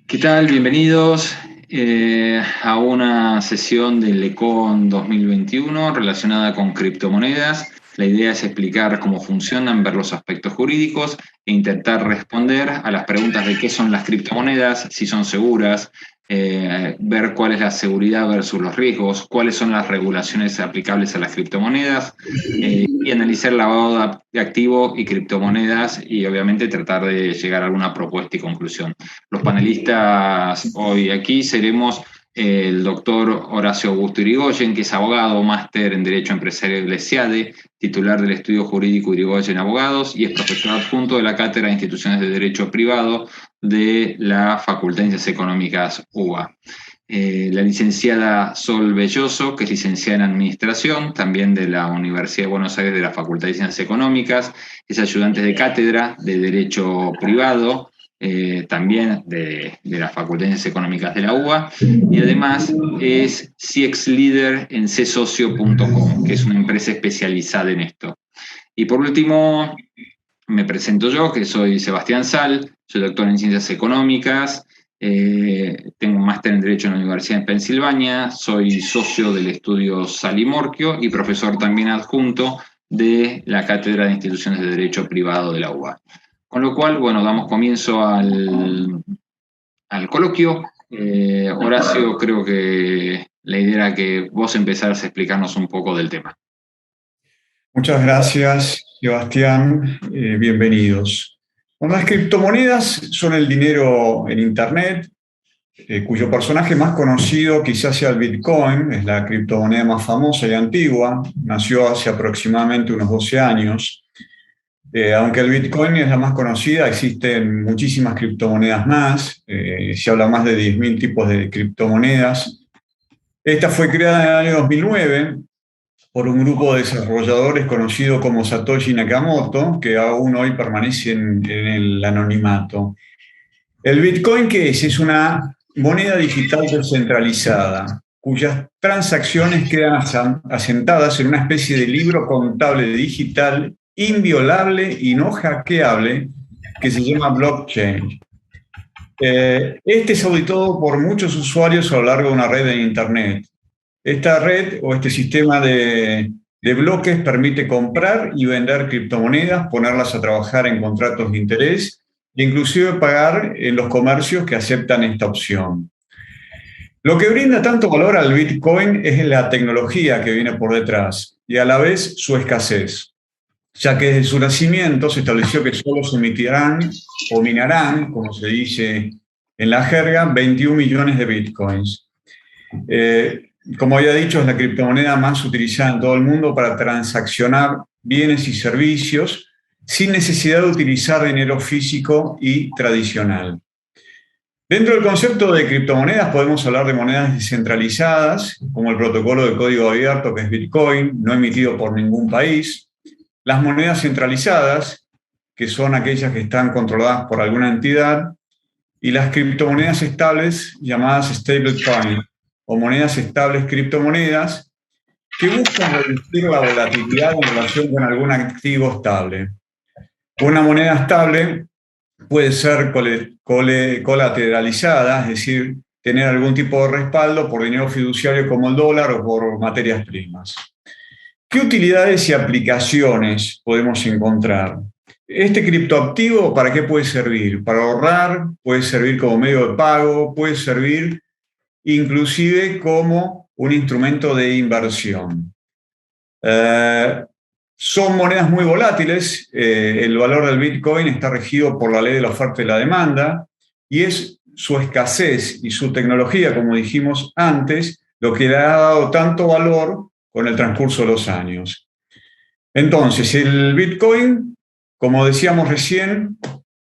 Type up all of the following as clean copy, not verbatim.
¿Qué tal? Bienvenidos a una sesión del Econ 2021 relacionada con criptomonedas. La idea es explicar cómo funcionan, ver los aspectos jurídicos e intentar responder a las preguntas de qué son las criptomonedas, si son seguras, ver cuál es la seguridad versus los riesgos, cuáles son las regulaciones aplicables a las criptomonedas y analizar el lavado de activo y criptomonedas y obviamente tratar de llegar a alguna propuesta y conclusión. Los panelistas hoy aquí seremos el doctor Horacio Augusto Irigoyen, que es abogado, máster en Derecho Empresarial del ESIADE, titular del Estudio Jurídico Irigoyen Abogados y es profesor adjunto de la Cátedra de Instituciones de Derecho Privado de la Facultad de Ciencias Económicas UBA. La licenciada Sol Belloso, que es licenciada en Administración, también de la Universidad de Buenos Aires de la Facultad de Ciencias Económicas, es ayudante de cátedra de Derecho Privado, también de la Facultad de Ciencias Económicas de la UBA, y además es CX Leader en csocio.com, que es una empresa especializada en esto. Y por último, me presento yo, que soy Sebastián Sal, soy doctor en Ciencias Económicas, tengo un máster en Derecho en la Universidad de Pensilvania, soy socio del estudio Sal y Morchio y profesor también adjunto de la Cátedra de Instituciones de Derecho Privado de la UBA. Con lo cual, bueno, damos comienzo al coloquio. Horacio, creo que la idea era que vos empezaras a explicarnos un poco del tema. Muchas gracias, Sebastián. Bienvenidos. Bueno, las criptomonedas son el dinero en Internet, cuyo personaje más conocido quizás sea el Bitcoin, es la criptomoneda más famosa y antigua, nació hace aproximadamente unos 12 años. Aunque el Bitcoin es la más conocida, existen muchísimas criptomonedas más, se habla más de 10.000 tipos de criptomonedas. Esta fue creada en el año 2009 por un grupo de desarrolladores conocido como Satoshi Nakamoto, que aún hoy permanece en el anonimato. ¿El Bitcoin qué es? Es una moneda digital descentralizada, cuyas transacciones quedan asentadas en una especie de libro contable digital inviolable y no hackeable que se llama blockchain. Este es auditado por muchos usuarios a lo largo de una red en Internet. Esta red o este sistema de bloques permite comprar y vender criptomonedas, ponerlas a trabajar en contratos de interés e inclusive pagar en los comercios que aceptan esta opción. Lo que brinda tanto valor al Bitcoin es la tecnología que viene por detrás y a la vez su escasez, ya que desde su nacimiento se estableció que solo se emitirán o minarán, como se dice en la jerga, 21 millones de Bitcoins. Como había dicho, es la criptomoneda más utilizada en todo el mundo para transaccionar bienes y servicios sin necesidad de utilizar dinero físico y tradicional. Dentro del concepto de criptomonedas podemos hablar de monedas descentralizadas, como el protocolo de código abierto que es Bitcoin, no emitido por ningún país. Las monedas centralizadas, que son aquellas que están controladas por alguna entidad, y las criptomonedas estables llamadas stablecoin, o monedas estables criptomonedas, que buscan reducir la volatilidad en relación con algún activo estable. Una moneda estable puede ser colateralizada, es decir, tener algún tipo de respaldo por dinero fiduciario como el dólar o por materias primas. ¿Qué utilidades y aplicaciones podemos encontrar? Este criptoactivo, ¿para qué puede servir? Para ahorrar, puede servir como medio de pago, puede servir inclusive como un instrumento de inversión. Son monedas muy volátiles, el valor del Bitcoin está regido por la ley de la oferta y la demanda, y es su escasez y su tecnología, como dijimos antes, lo que le ha dado tanto valor con el transcurso de los años. Entonces, el Bitcoin, como decíamos recién,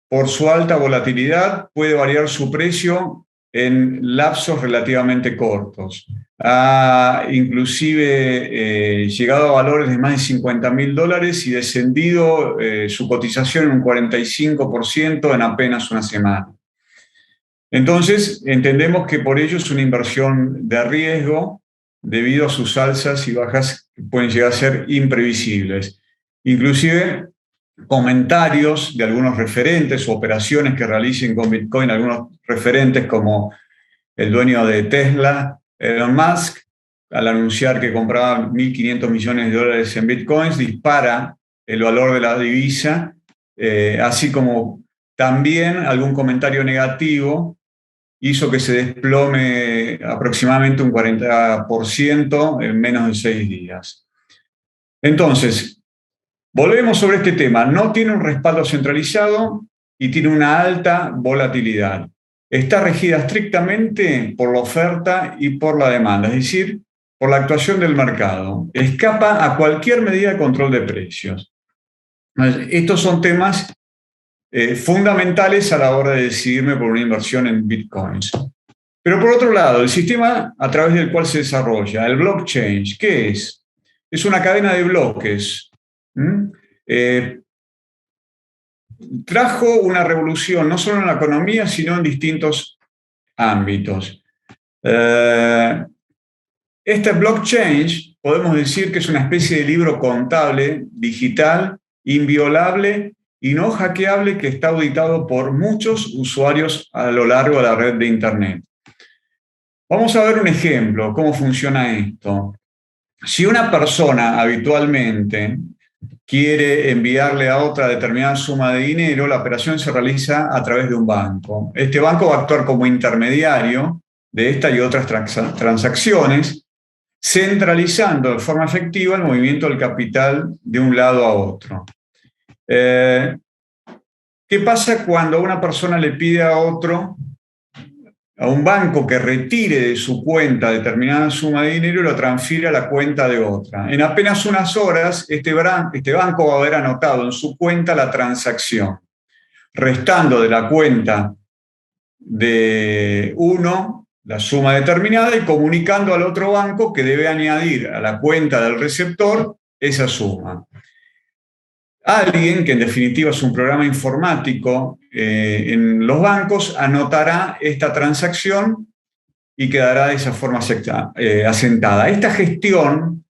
por su alta volatilidad, puede variar su precio en lapsos relativamente cortos. Ha inclusive llegado a valores de más de $50.000 y descendido su cotización en un 45% en apenas una semana. Entonces, entendemos que por ello es una inversión de riesgo debido a sus alzas y bajas que pueden llegar a ser imprevisibles. Inclusive, comentarios de algunos referentes o operaciones que realicen con Bitcoin, algunos referentes como el dueño de Tesla, Elon Musk, al anunciar que compraba 1.500 millones de dólares en Bitcoins, dispara el valor de la divisa, así como también algún comentario negativo hizo que se desplome aproximadamente un 40% en menos de 6 días. Entonces, volvemos sobre este tema. No tiene un respaldo centralizado y tiene una alta volatilidad. Está regida estrictamente por la oferta y por la demanda, es decir, por la actuación del mercado. Escapa a cualquier medida de control de precios. Estos son temas fundamentales a la hora de decidirme por una inversión en Bitcoins. Pero por otro lado, el sistema a través del cual se desarrolla, el blockchain, ¿qué es? Es una cadena de bloques. Trajo una revolución no solo en la economía, sino en distintos ámbitos. Este blockchain podemos decir que es una especie de libro contable, digital, inviolable y no hackeable que está auditado por muchos usuarios a lo largo de la red de Internet. Vamos a ver un ejemplo, cómo funciona esto. Si una persona habitualmente quiere enviarle a otra determinada suma de dinero, la operación se realiza a través de un banco. Este banco va a actuar como intermediario de esta y otras transacciones, centralizando de forma efectiva el movimiento del capital de un lado a otro. ¿Qué pasa cuando una persona le pide a un banco que retire de su cuenta determinada suma de dinero y lo transfiere a la cuenta de otra? En apenas unas horas, este banco va a haber anotado en su cuenta la transacción, restando de la cuenta de uno la suma determinada y comunicando al otro banco que debe añadir a la cuenta del receptor esa suma. Alguien, que en definitiva es un programa informático en los bancos, anotará esta transacción y quedará de esa forma asentada. Esta gestión,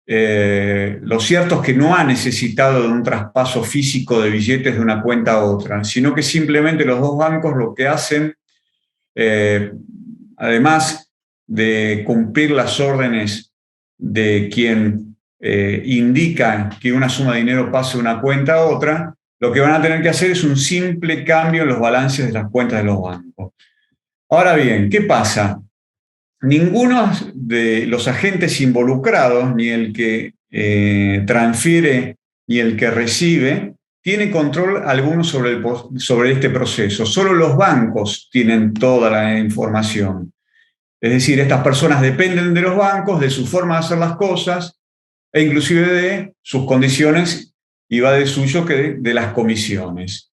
lo cierto es que no ha necesitado de un traspaso físico de billetes de una cuenta a otra, sino que simplemente los dos bancos lo que hacen, además de cumplir las órdenes de quien indica que una suma de dinero pase de una cuenta a otra, lo que van a tener que hacer es un simple cambio en los balances de las cuentas de los bancos. Ahora bien, ¿qué pasa? Ninguno de los agentes involucrados, ni el que transfiere ni el que recibe, tiene control alguno sobre este proceso. Solo los bancos tienen toda la información. Es decir, estas personas dependen de los bancos, de su forma de hacer las cosas, e inclusive de sus condiciones, y va de suyo que de las comisiones.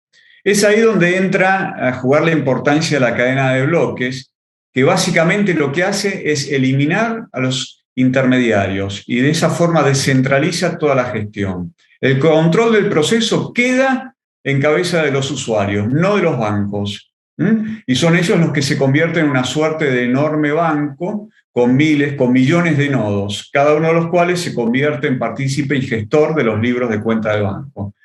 Es ahí donde entra a jugar la importancia de la cadena de bloques, que básicamente lo que hace es eliminar a los intermediarios y de esa forma descentraliza toda la gestión. El control del proceso queda en cabeza de los usuarios, no de los bancos. Y son ellos los que se convierten en una suerte de enorme banco con millones de nodos, cada uno de los cuales se convierte en partícipe y gestor de los libros de cuenta del banco.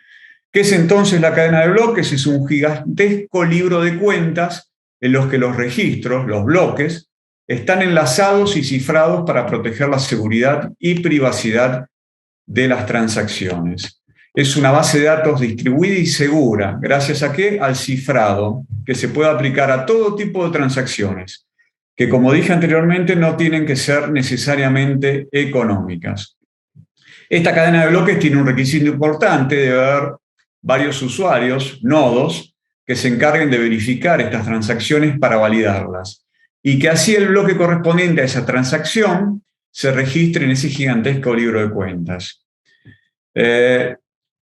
¿Qué es entonces la cadena de bloques? Es un gigantesco libro de cuentas en los que los registros, los bloques, están enlazados y cifrados para proteger la seguridad y privacidad de las transacciones. Es una base de datos distribuida y segura. ¿Gracias a qué? Al cifrado, que se puede aplicar a todo tipo de transacciones, que, como dije anteriormente, no tienen que ser necesariamente económicas. Esta cadena de bloques tiene un requisito importante: debe haber varios usuarios, nodos, que se encarguen de verificar estas transacciones para validarlas, y que así el bloque correspondiente a esa transacción se registre en ese gigantesco libro de cuentas.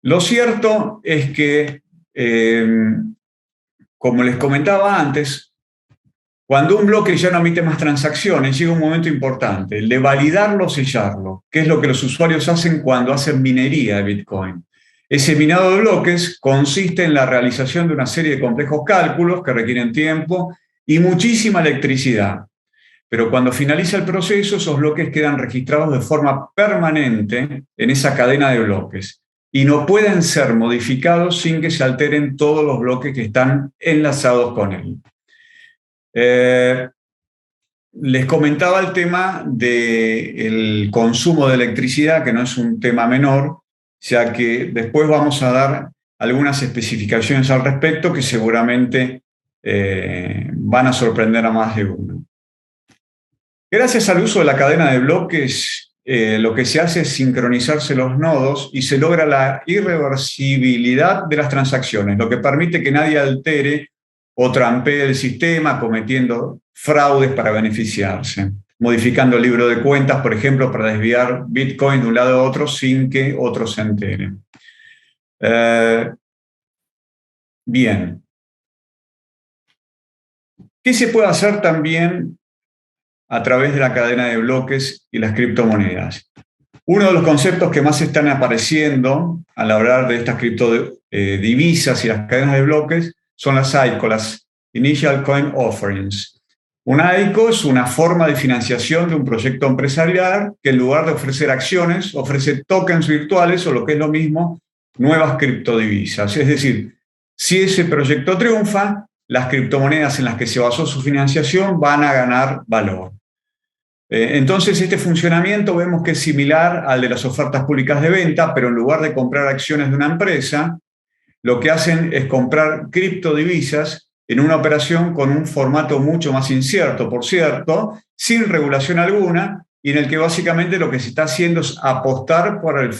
Lo cierto es que, como les comentaba antes, cuando un bloque ya no emite más transacciones, llega un momento importante, el de validarlo o sellarlo, que es lo que los usuarios hacen cuando hacen minería de Bitcoin. Ese minado de bloques consiste en la realización de una serie de complejos cálculos que requieren tiempo y muchísima electricidad. Pero cuando finaliza el proceso, esos bloques quedan registrados de forma permanente en esa cadena de bloques. y no pueden ser modificados sin que se alteren todos los bloques que están enlazados con él. Les comentaba el tema del consumo de electricidad, que no es un tema menor, ya que después vamos a dar algunas especificaciones al respecto que seguramente van a sorprender a más de uno. Gracias al uso de la cadena de bloques, lo que se hace es sincronizarse los nodos y se logra la irreversibilidad de las transacciones, lo que permite que nadie altere o trampee el sistema cometiendo fraudes para beneficiarse, modificando el libro de cuentas, por ejemplo, para desviar Bitcoin de un lado a otro sin que otros se enteren. Bien. ¿Qué se puede hacer también a través de la cadena de bloques y las criptomonedas? Uno de los conceptos que más están apareciendo al hablar de estas criptodivisas y las cadenas de bloques son las ICO, las Initial Coin Offerings. Una ICO es una forma de financiación de un proyecto empresarial que en lugar de ofrecer acciones, ofrece tokens virtuales o lo que es lo mismo, nuevas criptodivisas. Es decir, si ese proyecto triunfa, las criptomonedas en las que se basó su financiación van a ganar valor. Entonces, este funcionamiento vemos que es similar al de las ofertas públicas de venta, pero en lugar de comprar acciones de una empresa, lo que hacen es comprar criptodivisas en una operación con un formato mucho más incierto, por cierto, sin regulación alguna, y en el que básicamente lo que se está haciendo es apostar por el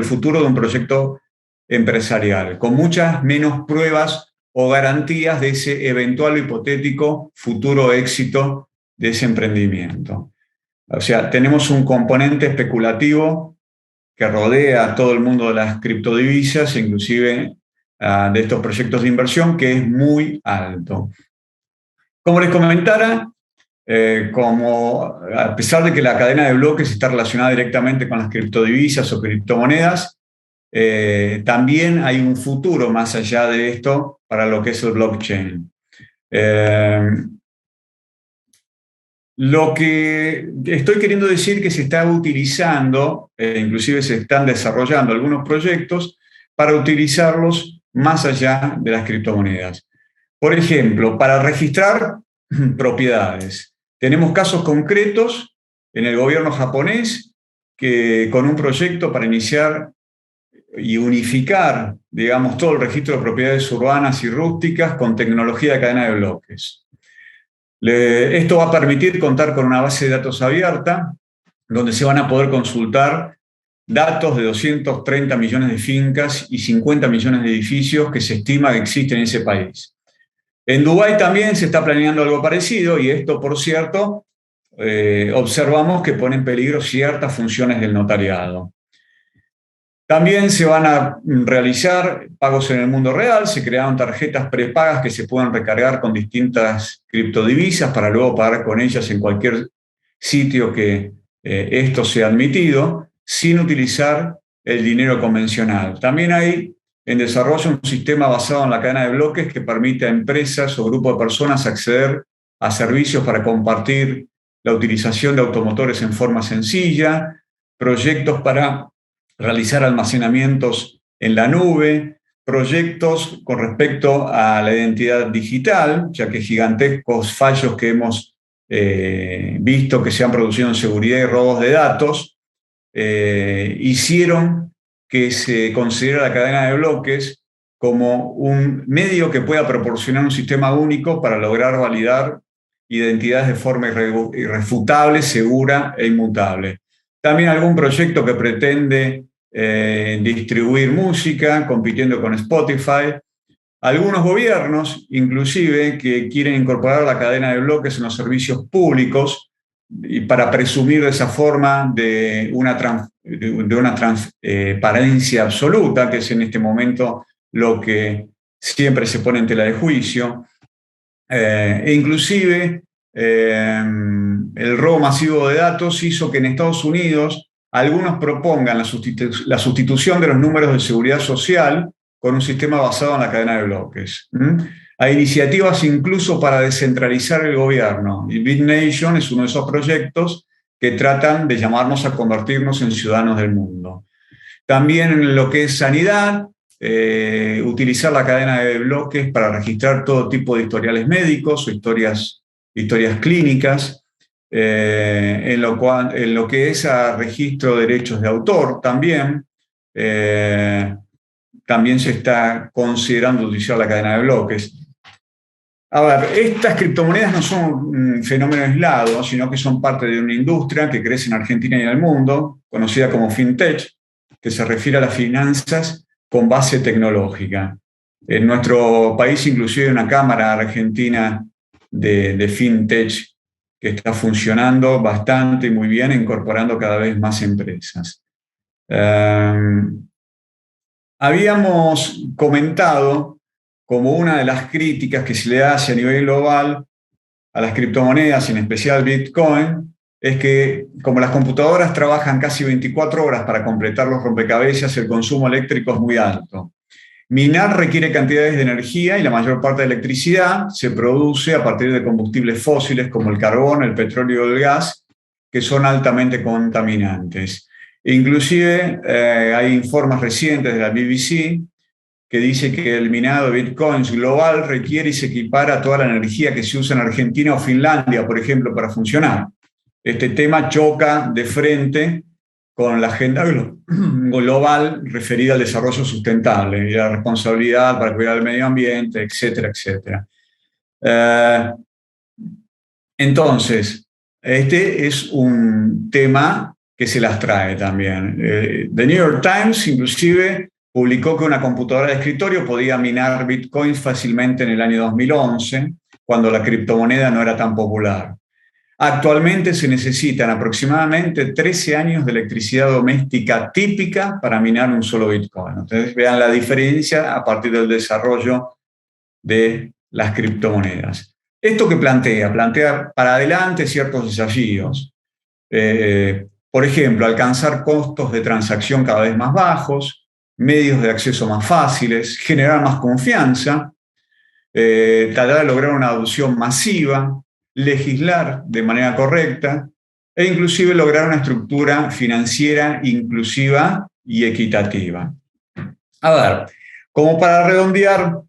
futuro de un proyecto empresarial, con muchas menos pruebas o garantías de ese eventual hipotético futuro éxito de ese emprendimiento. O sea, tenemos un componente especulativo que rodea a todo el mundo de las criptodivisas, inclusive de estos proyectos de inversión, que es muy alto. Como les comentara, a pesar de que la cadena de bloques está relacionada directamente con las criptodivisas o criptomonedas, también hay un futuro más allá de esto para lo que es el blockchain. Lo que estoy queriendo decir que se está utilizando, inclusive se están desarrollando algunos proyectos para utilizarlos más allá de las criptomonedas. Por ejemplo, para registrar propiedades. Tenemos casos concretos en el gobierno japonés que con un proyecto para iniciar y unificar, digamos, todo el registro de propiedades urbanas y rústicas con tecnología de cadena de bloques. Esto va a permitir contar con una base de datos abierta, donde se van a poder consultar datos de 230 millones de fincas y 50 millones de edificios que se estima que existen en ese país. En Dubái también se está planeando algo parecido, y esto, por cierto, observamos que pone en peligro ciertas funciones del notariado. También se van a realizar pagos en el mundo real, se crearon tarjetas prepagas que se pueden recargar con distintas criptodivisas para luego pagar con ellas en cualquier sitio que esto sea admitido, sin utilizar el dinero convencional. También hay en desarrollo un sistema basado en la cadena de bloques que permite a empresas o grupos de personas acceder a servicios para compartir la utilización de automotores en forma sencilla, proyectos para realizar almacenamientos en la nube, proyectos con respecto a la identidad digital, ya que gigantescos fallos que hemos visto que se han producido en seguridad y robos de datos hicieron que se considera la cadena de bloques como un medio que pueda proporcionar un sistema único para lograr validar identidades de forma irrefutable, segura e inmutable. También algún proyecto que pretende distribuir música, compitiendo con Spotify. Algunos gobiernos, inclusive, que quieren incorporar la cadena de bloques en los servicios públicos y para presumir de esa forma de una transparencia absoluta, que es en este momento lo que siempre se pone en tela de juicio. E inclusive el robo masivo de datos hizo que en Estados Unidos algunos propongan la sustitución de los números de seguridad social con un sistema basado en la cadena de bloques. Hay iniciativas incluso para descentralizar el gobierno, y BitNation es uno de esos proyectos que tratan de llamarnos a convertirnos en ciudadanos del mundo. También en lo que es sanidad, utilizar la cadena de bloques para registrar todo tipo de historiales médicos o historias clínicas. En lo que es a registro de derechos de autor también se está considerando utilizar la cadena de bloques. A ver, estas criptomonedas no son un fenómeno aislado, sino que son parte de una industria que crece en Argentina y en el mundo, conocida como fintech, que se refiere a las finanzas con base tecnológica. En nuestro país inclusive hay una cámara argentina de fintech que está funcionando bastante y muy bien, incorporando cada vez más empresas. Habíamos comentado como una de las críticas que se le hace a nivel global a las criptomonedas, en especial Bitcoin, es que como las computadoras trabajan casi 24 horas para completar los rompecabezas, el consumo eléctrico es muy alto. Minar requiere cantidades de energía y la mayor parte de electricidad se produce a partir de combustibles fósiles como el carbón, el petróleo y el gas, que son altamente contaminantes. Inclusive hay informes recientes de la BBC que dice que el minado de bitcoins global requiere y se equipara a toda la energía que se usa en Argentina o Finlandia, por ejemplo, para funcionar. Este tema choca de frente con la agenda global referida al desarrollo sustentable y la responsabilidad para cuidar el medio ambiente, etcétera, etcétera. Entonces, este es un tema que se las trae también. The New York Times, inclusive, publicó que una computadora de escritorio podía minar bitcoins fácilmente en el año 2011, cuando la criptomoneda no era tan popular. Actualmente se necesitan aproximadamente 13 años de electricidad doméstica típica para minar un solo Bitcoin. Entonces vean la diferencia a partir del desarrollo de las criptomonedas. Esto que plantea para adelante ciertos desafíos. Por ejemplo, alcanzar costos de transacción cada vez más bajos, medios de acceso más fáciles, generar más confianza, tratar de lograr una adopción masiva, legislar de manera correcta e inclusive lograr una estructura financiera inclusiva y equitativa. A ver, como para redondear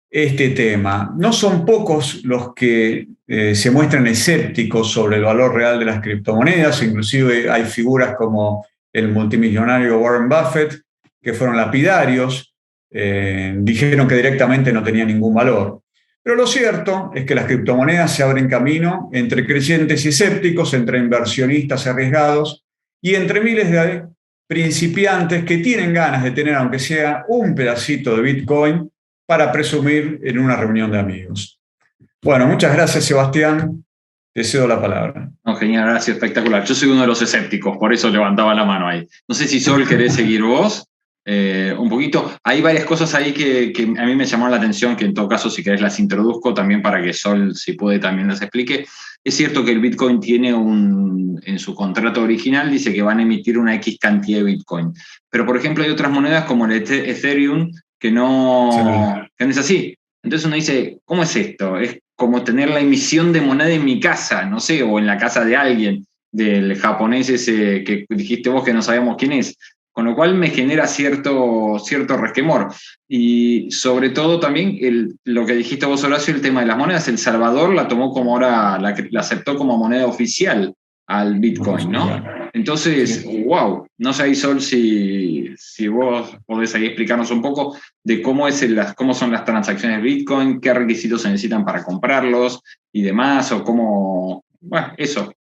este tema, no son pocos los que se muestran escépticos sobre el valor real de las criptomonedas, inclusive hay figuras como el multimillonario Warren Buffett, que fueron lapidarios, dijeron que directamente no tenía ningún valor. Pero lo cierto es que las criptomonedas se abren camino entre creyentes y escépticos, entre inversionistas arriesgados y entre miles de principiantes que tienen ganas de tener, aunque sea un pedacito de Bitcoin, para presumir en una reunión de amigos. Bueno, muchas gracias, Sebastián. Te cedo la palabra. No, genial, gracias, espectacular. Yo soy uno de los escépticos, por eso levantaba la mano ahí. No sé si Sol querés seguir vos. Un poquito, hay varias cosas ahí que a mí me llamaron la atención, que en todo caso si querés las introduzco también para que Sol, si puede, también las explique. Es cierto que el Bitcoin tiene en su contrato original dice que van a emitir una X cantidad de Bitcoin, pero por ejemplo hay otras monedas como el Ethereum que no es así. Entonces uno dice, ¿cómo es esto? Es como tener la emisión de moneda en mi casa, no sé, o en la casa de alguien, del japonés ese que dijiste vos que no sabemos quién es. Con lo cual me genera cierto resquemor. Y sobre todo también lo que dijiste vos, Horacio, el tema de las monedas. El Salvador la tomó como ahora, la aceptó como moneda oficial al Bitcoin, ¿no? Entonces, wow, no sé ahí, Sol, si vos podés ahí explicarnos un poco de cómo son las transacciones de Bitcoin, qué requisitos se necesitan para comprarlos y demás, o cómo, bueno, eso.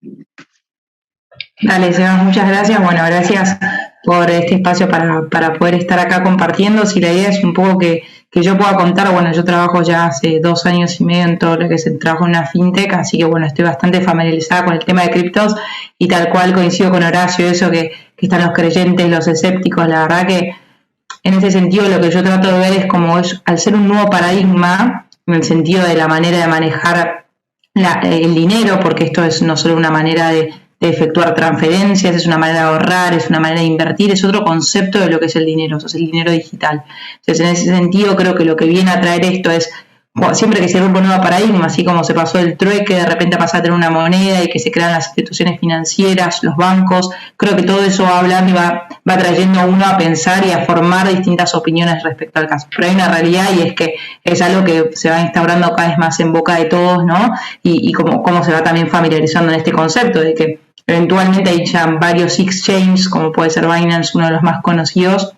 Dale, Sebas, muchas gracias. Bueno, gracias por este espacio para poder estar acá compartiendo. Si la idea es un poco que yo pueda contar, bueno, yo trabajo ya hace 2 años y medio en todo lo que es el trabajo en una fintech, así que bueno, estoy bastante familiarizada con el tema de criptos y tal cual coincido con Horacio, eso que están los creyentes, los escépticos. La verdad que en ese sentido lo que yo trato de ver es como al ser un nuevo paradigma, en el sentido de la manera de manejar el dinero, porque esto es no solo una manera de efectuar transferencias, es una manera de ahorrar, es una manera de invertir, es otro concepto de lo que es el dinero, o sea, es el dinero digital. Entonces, en ese sentido, creo que lo que viene a traer esto es siempre que se rompe un nuevo paradigma, así como se pasó del trueque, de repente pasa a tener una moneda y que se crean las instituciones financieras, los bancos, creo que todo eso va hablando y va trayendo a uno a pensar y a formar distintas opiniones respecto al caso. Pero hay una realidad y es que es algo que se va instaurando cada vez más en boca de todos, ¿no? Y cómo se va también familiarizando en este concepto de que eventualmente hay ya varios exchanges, como puede ser Binance, uno de los más conocidos,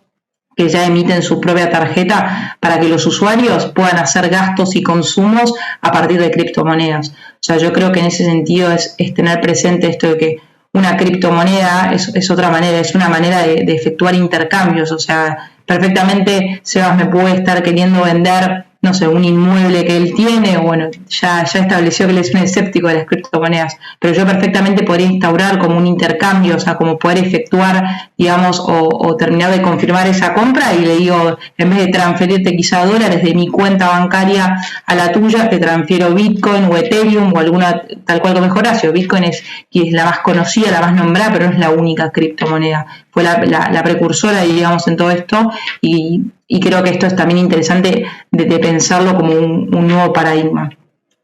que ya emiten su propia tarjeta para que los usuarios puedan hacer gastos y consumos a partir de criptomonedas. O sea, yo creo que en ese sentido es tener presente esto de que una criptomoneda es otra manera, es una manera de efectuar intercambios. O sea, perfectamente Sebas me puede estar queriendo vender, no sé, un inmueble que él tiene, o bueno, ya estableció que él es un escéptico de las criptomonedas, pero yo perfectamente podría instaurar como un intercambio, o sea, como poder efectuar, digamos, o terminar de confirmar esa compra y le digo, en vez de transferirte quizá dólares de mi cuenta bancaria a la tuya, te transfiero Bitcoin o Ethereum o alguna, tal cual como Horacio. Bitcoin es la más conocida, la más nombrada, pero no es la única criptomoneda. Fue la precursora, digamos, en todo esto, y creo que esto es también interesante de pensarlo como un nuevo paradigma.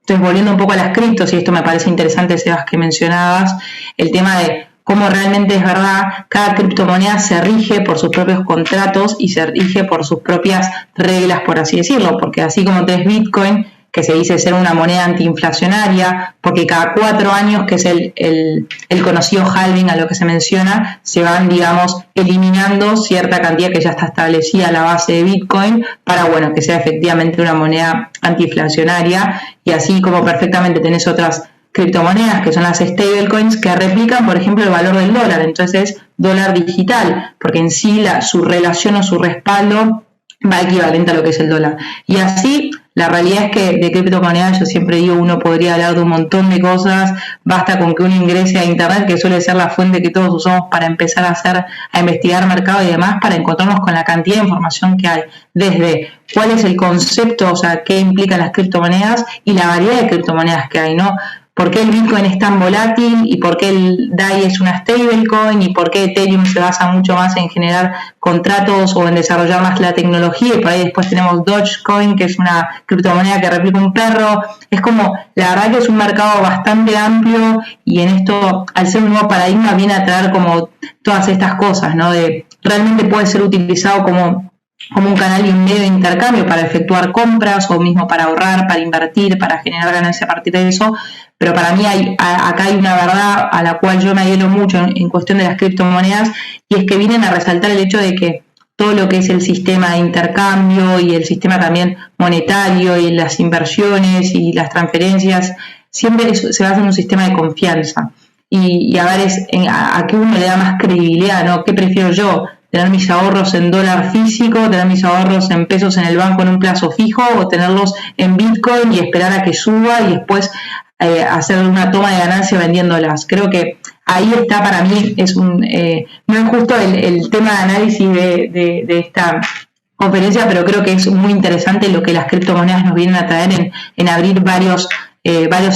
Entonces, volviendo un poco a las criptos, y esto me parece interesante, Sebas, que mencionabas, el tema de cómo realmente es verdad, cada criptomoneda se rige por sus propios contratos y se rige por sus propias reglas, por así decirlo, porque así como tenés Bitcoin, que se dice ser una moneda antiinflacionaria, porque cada 4 años, que es el conocido halving a lo que se menciona, se van, digamos, eliminando cierta cantidad que ya está establecida a la base de Bitcoin para, bueno, que sea efectivamente una moneda antiinflacionaria, y así como perfectamente tenés otras criptomonedas que son las stablecoins que replican, por ejemplo, el valor del dólar, entonces es dólar digital, porque en sí su relación o su respaldo va equivalente a lo que es el dólar. Y así, la realidad es que de criptomonedas, yo siempre digo, uno podría hablar de un montón de cosas, basta con que uno ingrese a internet, que suele ser la fuente que todos usamos para empezar a investigar mercado y demás, para encontrarnos con la cantidad de información que hay, desde cuál es el concepto, o sea, qué implican las criptomonedas y la variedad de criptomonedas que hay, ¿no? ¿Por qué el Bitcoin es tan volátil? ¿Y por qué el DAI es una stablecoin? ¿Y por qué Ethereum se basa mucho más en generar contratos o en desarrollar más la tecnología? Y por ahí después tenemos Dogecoin, que es una criptomoneda que replica un perro. Es como, la verdad que es un mercado bastante amplio, y en esto, al ser un nuevo paradigma, viene a traer como todas estas cosas, ¿no? De realmente puede ser utilizado como un canal y un medio de intercambio para efectuar compras, o mismo para ahorrar, para invertir, para generar ganancia a partir de eso. Pero para mí acá hay una verdad a la cual yo me adhiero mucho en cuestión de las criptomonedas, y es que vienen a resaltar el hecho de que todo lo que es el sistema de intercambio y el sistema también monetario y las inversiones y las transferencias siempre se basa en un sistema de confianza. Y a ver, a qué uno le da más credibilidad, ¿no? ¿Qué prefiero yo? ¿Tener mis ahorros en dólar físico, tener mis ahorros en pesos en el banco en un plazo fijo, o tenerlos en Bitcoin y esperar a que suba y después hacer una toma de ganancia vendiéndolas? Creo que ahí está, para mí, no es justo el tema de análisis de esta conferencia, pero creo que es muy interesante lo que las criptomonedas nos vienen a traer en abrir varios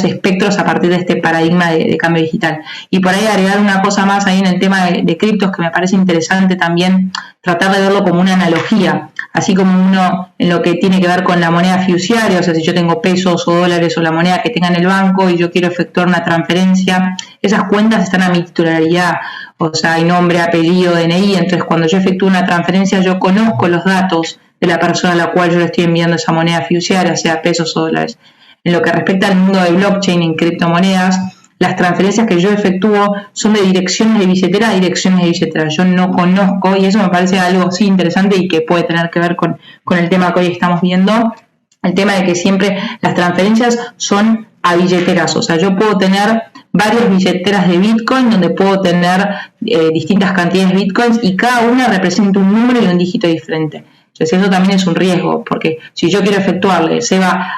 espectros a partir de este paradigma de cambio digital. Y por ahí agregar una cosa más ahí en el tema de criptos, que me parece interesante también tratar de verlo como una analogía, así como uno en lo que tiene que ver con la moneda fiduciaria, o sea, si yo tengo pesos o dólares o la moneda que tenga en el banco y yo quiero efectuar una transferencia, esas cuentas están a mi titularidad, o sea, hay nombre, apellido, DNI, entonces cuando yo efectúo una transferencia yo conozco los datos de la persona a la cual yo le estoy enviando esa moneda fiduciaria, sea pesos o dólares. En lo que respecta al mundo de blockchain en criptomonedas, las transferencias que yo efectúo son de direcciones de billetera a direcciones de billetera. Yo no conozco, y eso me parece algo sí interesante y que puede tener que ver con el tema que hoy estamos viendo, el tema de que siempre las transferencias son a billeteras. O sea, yo puedo tener varias billeteras de Bitcoin donde puedo tener distintas cantidades de Bitcoins, y cada una representa un número y un dígito diferente. Entonces eso también es un riesgo, porque si yo quiero efectuarle, Seba,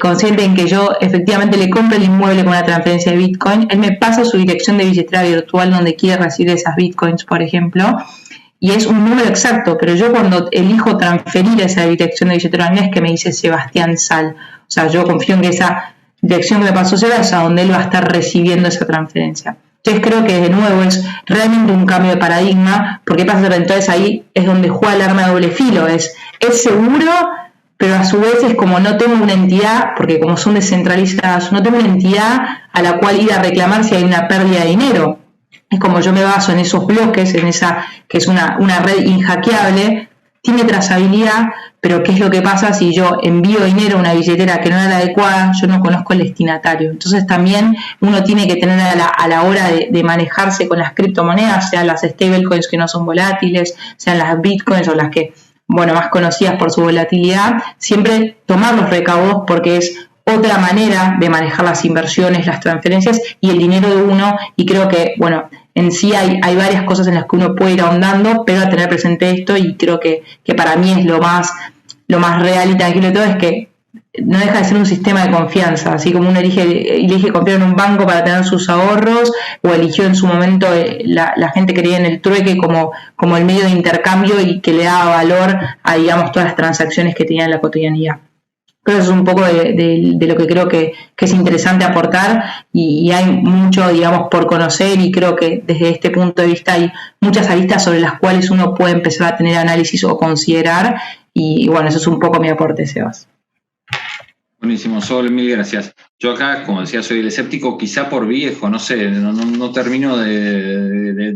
consciente en que yo efectivamente le compro el inmueble con una transferencia de Bitcoin, él me pasa su dirección de billetera virtual donde quiere recibir esas Bitcoins, por ejemplo, y es un número exacto, pero yo cuando elijo transferir esa dirección de billetera, no es que me dice Sebastián Sal, o sea, yo confío en que esa dirección que me pasó Seba es a donde él va a estar recibiendo esa transferencia. Entonces creo que de nuevo es realmente un cambio de paradigma, porque pasa, entonces ahí es donde juega el arma de doble filo, es seguro, pero a su vez es como no tengo una entidad, porque como son descentralizadas, no tengo una entidad a la cual ir a reclamar si hay una pérdida de dinero. Es como yo me baso en esos bloques, en esa que es una red inhackeable, tiene trazabilidad, pero ¿qué es lo que pasa si yo envío dinero a una billetera que no era la adecuada? Yo no conozco el destinatario. Entonces también uno tiene que tener a la hora de manejarse con las criptomonedas, sean las stablecoins que no son volátiles, sean las bitcoins o las que, bueno, más conocidas por su volatilidad, siempre tomar los recaudos porque es otra manera de manejar las inversiones, las transferencias y el dinero de uno, y creo que, bueno, en sí hay varias cosas en las que uno puede ir ahondando, pero a tener presente esto, y creo que para mí es lo más real y tranquilo de todo, es que no deja de ser un sistema de confianza, así como uno elige confiar en un banco para tener sus ahorros, o eligió en su momento la gente que creía en el trueque como el medio de intercambio y que le daba valor a, digamos, todas las transacciones que tenía en la cotidianidad. Pero eso es un poco de lo que creo que es interesante aportar, y hay mucho, digamos, por conocer, y creo que desde este punto de vista hay muchas aristas sobre las cuales uno puede empezar a tener análisis o considerar, y bueno, eso es un poco mi aporte, Sebas. Buenísimo, Sol, mil gracias. Yo acá, como decía, soy el escéptico, quizá por viejo, no sé, no termino de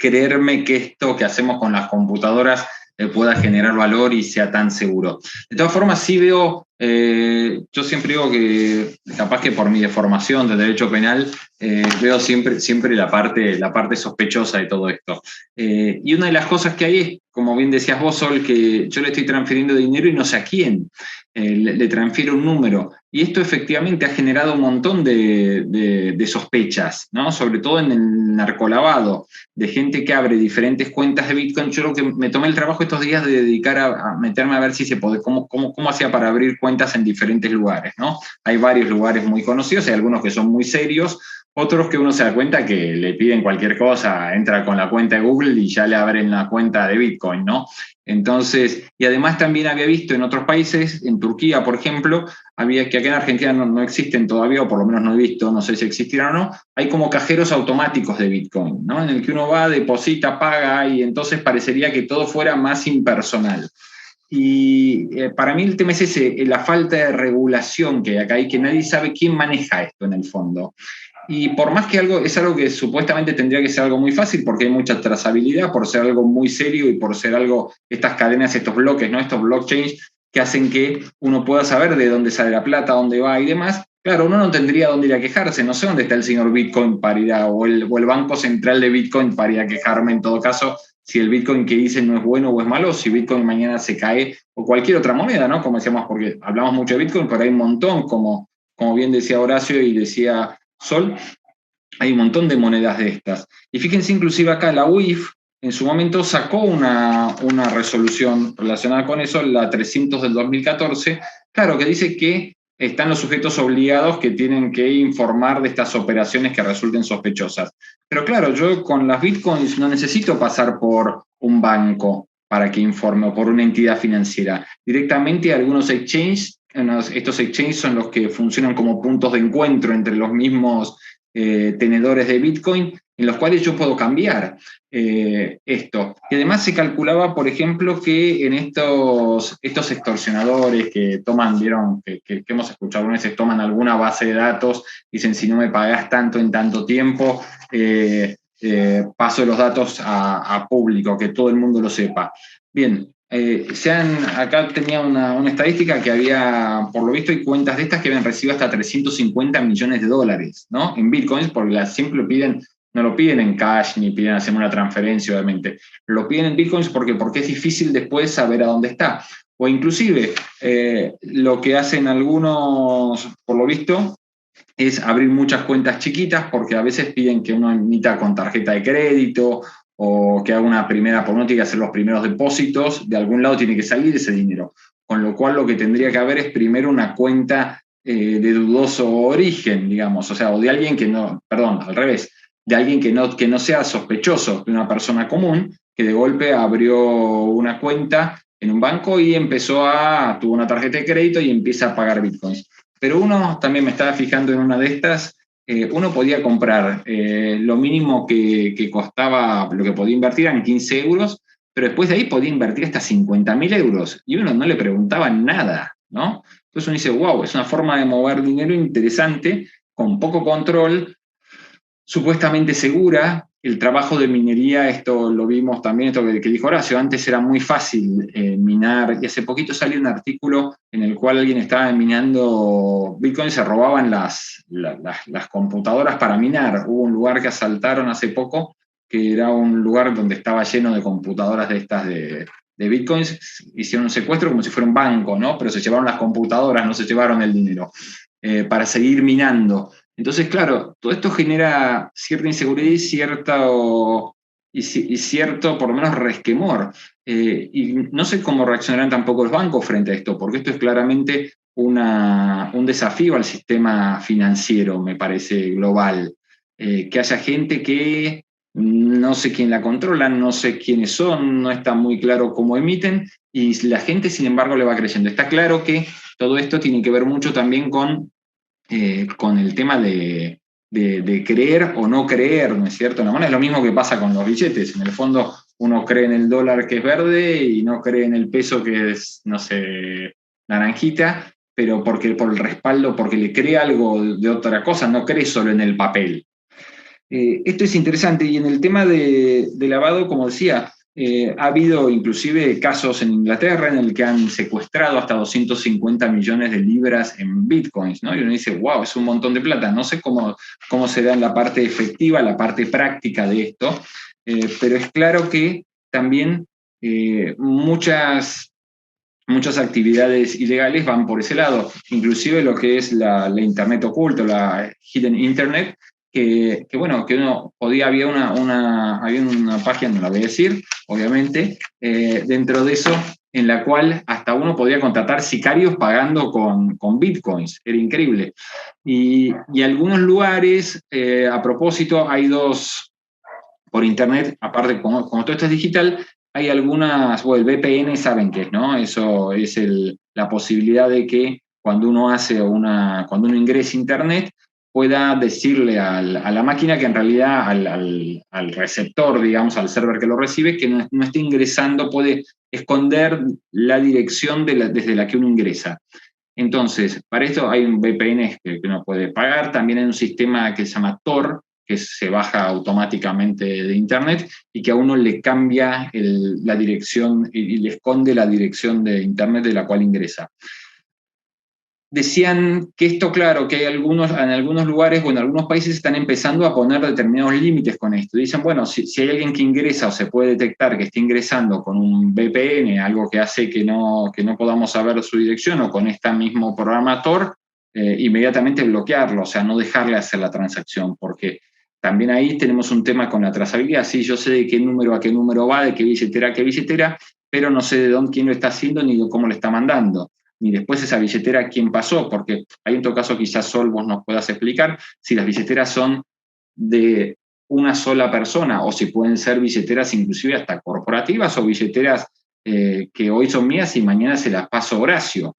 creerme que esto que hacemos con las computadoras pueda generar valor y sea tan seguro. De todas formas, sí veo, yo siempre digo que, capaz que por mi deformación de derecho penal, veo siempre la parte sospechosa de todo esto. Y una de las cosas que hay es, como bien decías vos, Sol, que yo le estoy transfiriendo dinero y no sé a quién. Le transfiero un número. Y esto efectivamente ha generado un montón de sospechas, ¿no? Sobre todo en el narcolavado, de gente que abre diferentes cuentas de Bitcoin. Yo lo que me tomé el trabajo estos días de dedicar a meterme a ver si se puede, cómo hacía para abrir cuentas en diferentes lugares, ¿no? Hay varios lugares muy conocidos, hay algunos que son muy serios, otros que uno se da cuenta que le piden cualquier cosa, entra con la cuenta de Google y ya le abren la cuenta de Bitcoin, ¿no? Entonces, y además también había visto en otros países, en Turquía, por ejemplo, que acá en Argentina no existen todavía, o por lo menos no he visto, no sé si existirán o no, hay como cajeros automáticos de Bitcoin, ¿no? En el que uno va, deposita, paga, y entonces parecería que todo fuera más impersonal. Y para mí el tema es ese, la falta de regulación que hay acá, y que nadie sabe quién maneja esto en el fondo. Y por más que es algo que supuestamente tendría que ser algo muy fácil, porque hay mucha trazabilidad, por ser algo muy serio y por ser algo, estas cadenas, estos bloques, ¿no? Estos blockchains que hacen que uno pueda saber de dónde sale la plata, dónde va y demás. Claro, uno no tendría dónde ir a quejarse, no sé dónde está el señor Bitcoin para ir o el Banco Central de Bitcoin para ir a quejarme en todo caso, si el Bitcoin que dicen no es bueno o es malo, si Bitcoin mañana se cae, o cualquier otra moneda, ¿no? Como decíamos, porque hablamos mucho de Bitcoin, pero hay un montón, como bien decía Horacio y decía Sol, hay un montón de monedas de estas. Y fíjense, inclusive acá la UIF en su momento sacó una resolución relacionada con eso, la 300 del 2014, claro, que dice que están los sujetos obligados que tienen que informar de estas operaciones que resulten sospechosas. Pero claro, yo con las Bitcoins no necesito pasar por un banco para que informe, o por una entidad financiera. Directamente algunos exchanges, estos exchanges son los que funcionan como puntos de encuentro entre los mismos tenedores de Bitcoin, en los cuales yo puedo cambiar esto. Y además se calculaba, por ejemplo, que en estos extorsionadores que toman, vieron, que hemos escuchado algunas veces, toman alguna base de datos, dicen, si no me pagás tanto en tanto tiempo, paso los datos a público, que todo el mundo lo sepa. Bien, acá tenía una estadística que había, por lo visto, hay cuentas de estas que habían recibido hasta 350 millones de dólares, ¿no? En Bitcoins, porque siempre no lo piden en cash, ni piden hacer una transferencia, obviamente. Lo piden en Bitcoins porque es difícil después saber a dónde está. O inclusive, lo que hacen algunos, por lo visto, es abrir muchas cuentas chiquitas, porque a veces piden que uno emita con tarjeta de crédito, o que haga una primera, por uno tiene que hacer los primeros depósitos, de algún lado tiene que salir ese dinero. Con lo cual lo que tendría que haber es primero una cuenta de dudoso origen, digamos, o sea, o de alguien que no, perdón, al revés, de alguien que no sea sospechoso, de una persona común, que de golpe abrió una cuenta en un banco y tuvo una tarjeta de crédito y empieza a pagar bitcoins. Pero uno, también me estaba fijando en una de estas, uno podía comprar lo mínimo que costaba, lo que podía invertir eran 15 euros, pero después de ahí podía invertir hasta 50.000 euros y uno no le preguntaba nada, ¿no? Entonces uno dice, wow, es una forma de mover dinero interesante, con poco control, supuestamente segura. El trabajo de minería, esto lo vimos también, esto que dijo Horacio, antes era muy fácil minar, y hace poquito salió un artículo en el cual alguien estaba minando Bitcoin, se robaban las computadoras para minar. Hubo un lugar que asaltaron hace poco, que era un lugar donde estaba lleno de computadoras de estas de Bitcoins, hicieron un secuestro como si fuera un banco, ¿no? Pero se llevaron las computadoras, no se llevaron el dinero, para seguir minando. Entonces, claro, todo esto genera cierta inseguridad y cierto, por lo menos, resquemor. Y no sé cómo reaccionarán tampoco los bancos frente a esto, porque esto es claramente un desafío al sistema financiero, me parece, global. Que haya gente que no sé quién la controla, no sé quiénes son, no está muy claro cómo emiten, y la gente, sin embargo, le va creyendo. Está claro que todo esto tiene que ver mucho también con el tema de creer o no creer, ¿no es cierto? Es lo mismo que pasa con los billetes. En el fondo, uno cree en el dólar que es verde y no cree en el peso que es, no sé, naranjita, pero por el respaldo, porque le cree algo de otra cosa, no cree solo en el papel. Esto es interesante, y en el tema de lavado, como decía, ha habido inclusive casos en Inglaterra en el que han secuestrado hasta 250 millones de libras en bitcoins, ¿no? Y uno dice, wow, es un montón de plata. No sé cómo se da en la parte efectiva, la parte práctica de esto, pero es claro que también muchas actividades ilegales van por ese lado, inclusive lo que es la Internet oculta, la Hidden Internet, que uno podía, había una página, no la voy a decir, obviamente, dentro de eso, en la cual hasta uno podía contratar sicarios pagando con bitcoins, era increíble. Y algunos lugares, a propósito, hay dos, por internet, aparte, como todo esto es digital, hay algunas, el VPN saben qué es, ¿no? Eso es la posibilidad de que cuando uno ingrese a internet, pueda decirle a la máquina que en realidad al receptor, digamos, al server que lo recibe, que no esté ingresando, puede esconder la dirección desde la que uno ingresa. Entonces, para esto hay un VPN que uno puede pagar, también hay un sistema que se llama Tor, que se baja automáticamente de internet y que a uno le cambia la dirección y le esconde la dirección de internet de la cual ingresa. Decían que esto, claro, que en algunos lugares o en algunos países están empezando a poner determinados límites con esto. Dicen, bueno, si hay alguien que ingresa o se puede detectar que está ingresando con un VPN, algo que hace que no podamos saber su dirección, o con este mismo programa Tor, inmediatamente bloquearlo, o sea, no dejarle hacer la transacción, porque también ahí tenemos un tema con la trazabilidad. Sí, yo sé de qué número a qué número va, de qué billetera a qué billetera, pero no sé de dónde, quién lo está haciendo ni de cómo lo está mandando, ni después esa billetera quién pasó, porque ahí en todo caso quizás Sol vos nos puedas explicar si las billeteras son de una sola persona o si pueden ser billeteras inclusive hasta corporativas o billeteras que hoy son mías y mañana se las paso a Horacio.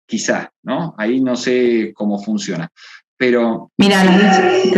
Quizás, ¿no? Ahí no sé cómo funciona. Pero... Mira,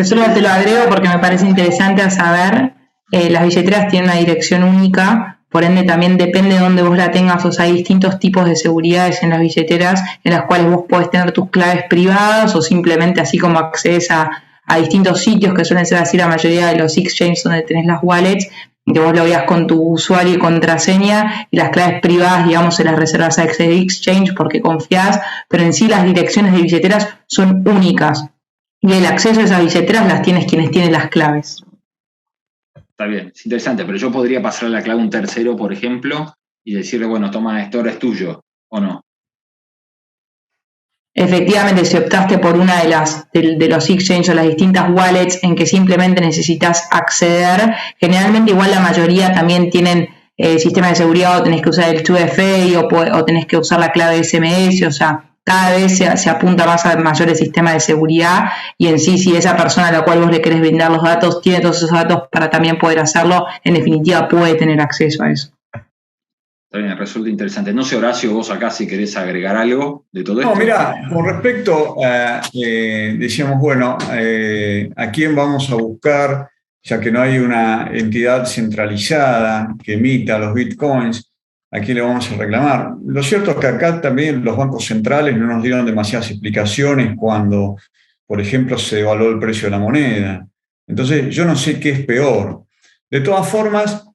solo te lo agrego porque me parece interesante a saber. Las billeteras tienen una dirección única, por ende también depende de dónde vos la tengas. O sea, hay distintos tipos de seguridades en las billeteras en las cuales vos podés tener tus claves privadas o simplemente así como accedes a distintos sitios que suelen ser así la mayoría de los exchanges donde tenés las wallets, que vos lo veas con tu usuario y contraseña, y las claves privadas, digamos, se las reservas a ese exchange porque confías, pero en sí las direcciones de billeteras son únicas. Y el acceso a esas billeteras las tienes quienes tienen las claves. Está bien, es interesante, pero yo podría pasarle la clave a un tercero, por ejemplo, y decirle, bueno, toma, esto ahora es tuyo, ¿o no? Efectivamente, si optaste por una de los exchanges o las distintas wallets en que simplemente necesitas acceder, generalmente igual la mayoría también tienen sistemas de seguridad, o tenés que usar el 2FA o tenés que usar la clave SMS, o sea, cada vez se apunta más a mayores sistemas de seguridad, y en sí, si esa persona a la cual vos le querés brindar los datos tiene todos esos datos para también poder hacerlo, en definitiva puede tener acceso a eso. Está bien, resulta interesante. No sé, Horacio, vos acá si querés agregar algo de todo esto. No, mira, con respecto, decíamos, bueno, ¿a quién vamos a buscar ya que no hay una entidad centralizada que emita los bitcoins, ¿a quién le vamos a reclamar? Lo cierto es que acá también los bancos centrales no nos dieron demasiadas explicaciones cuando, por ejemplo, se devaluó el precio de la moneda. Entonces, yo no sé qué es peor. De todas formas,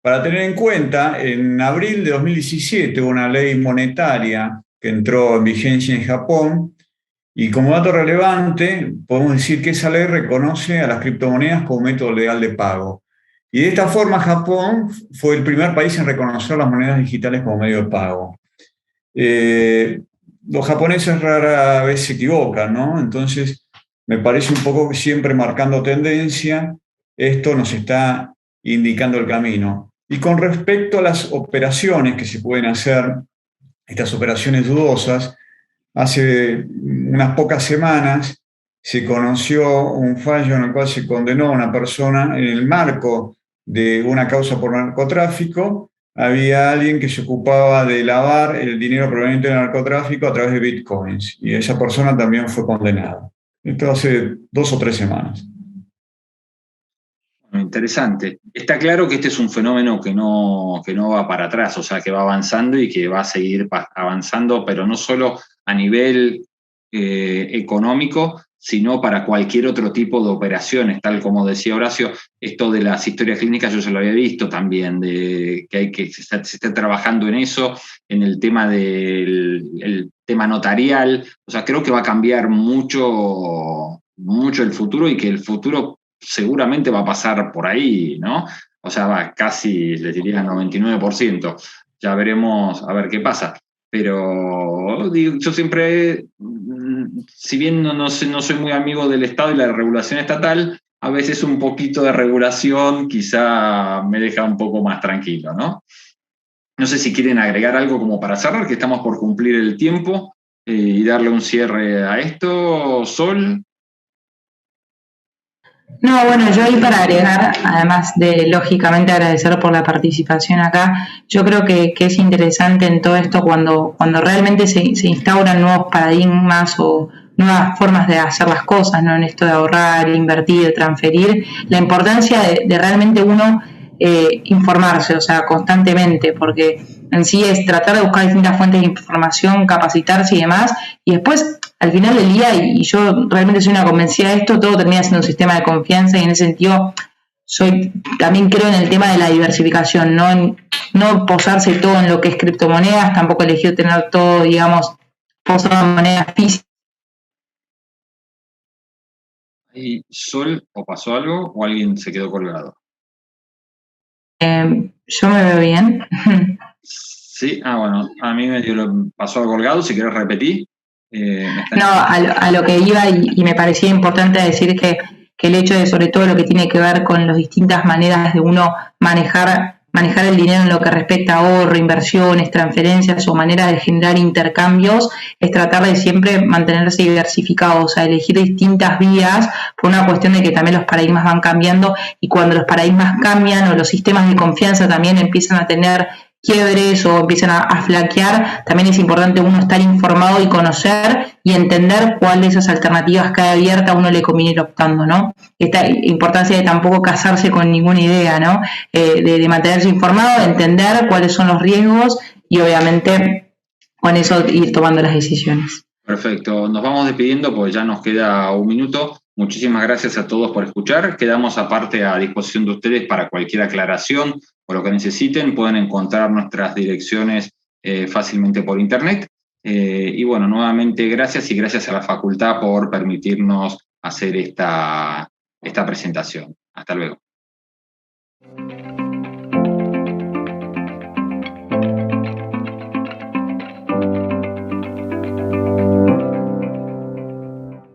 para tener en cuenta, en abril de 2017 hubo una ley monetaria que entró en vigencia en Japón y como dato relevante, podemos decir que esa ley reconoce a las criptomonedas como método legal de pago. Y de esta forma Japón fue el primer país en reconocer las monedas digitales como medio de pago. Los japoneses rara vez se equivocan, ¿no? Entonces, me parece un poco que siempre marcando tendencia, esto nos está indicando el camino. Y con respecto a las operaciones que se pueden hacer, estas operaciones dudosas, hace unas pocas semanas se conoció un fallo en el cual se condenó a una persona en el marco de una causa por narcotráfico. Había alguien que se ocupaba de lavar el dinero proveniente del narcotráfico a través de bitcoins y esa persona también fue condenada. Esto hace 2 o 3 semanas. Bueno, interesante. Está claro que este es un fenómeno que no va para atrás, o sea, que va avanzando y que va a seguir avanzando, pero no solo a nivel económico, sino para cualquier otro tipo de operaciones, tal como decía Horacio, esto de las historias clínicas yo se lo había visto también, de que se está trabajando en eso, en el tema el tema notarial, o sea, creo que va a cambiar mucho el futuro y que el futuro seguramente va a pasar por ahí, ¿no? O sea, va casi, les diría, 99%. Ya veremos a ver qué pasa. Pero digo, yo siempre, si bien no soy muy amigo del Estado y la regulación estatal, a veces un poquito de regulación quizá me deja un poco más tranquilo, ¿no? No sé si quieren agregar algo como para cerrar, que estamos por cumplir el tiempo y darle un cierre a esto, Sol. No, bueno, yo ahí para agregar, además de lógicamente agradecer por la participación acá, yo creo que es interesante en todo esto cuando realmente se instauran nuevos paradigmas o nuevas formas de hacer las cosas, ¿no? En esto de ahorrar, invertir, transferir, la importancia de realmente uno informarse, o sea, constantemente, porque en sí es tratar de buscar distintas fuentes de información, capacitarse y demás, y después, al final del día, y yo realmente soy una convencida de esto, todo termina siendo un sistema de confianza y en ese sentido también creo en el tema de la diversificación, no posarse todo en lo que es criptomonedas, tampoco elegir tener todo, digamos, posado en monedas físicas. ¿Y Sol, o pasó algo o alguien se quedó colgado? Yo me veo bien. Sí, bueno, a mí me pasó algo colgado, si querés repetir. No, a lo que iba y me parecía importante decir que el hecho de sobre todo lo que tiene que ver con las distintas maneras de uno manejar el dinero en lo que respecta a ahorro, inversiones, transferencias o maneras de generar intercambios, es tratar de siempre mantenerse diversificados, o sea, elegir distintas vías por una cuestión de que también los paradigmas van cambiando y cuando los paradigmas cambian o los sistemas de confianza también empiezan a tener quiebres o empiezan a flaquear, también es importante uno estar informado y conocer y entender cuál de esas alternativas que hay abierta a uno le conviene ir optando, ¿no? Esta importancia de tampoco casarse con ninguna idea, ¿no? De mantenerse informado, entender cuáles son los riesgos y obviamente con eso ir tomando las decisiones. Perfecto, nos vamos despidiendo porque ya nos queda un minuto. Muchísimas gracias a todos por escuchar. Quedamos aparte a disposición de ustedes para cualquier aclaración o lo que necesiten. Pueden encontrar nuestras direcciones fácilmente por internet. Y bueno, nuevamente gracias y gracias a la facultad por permitirnos hacer esta presentación. Hasta luego.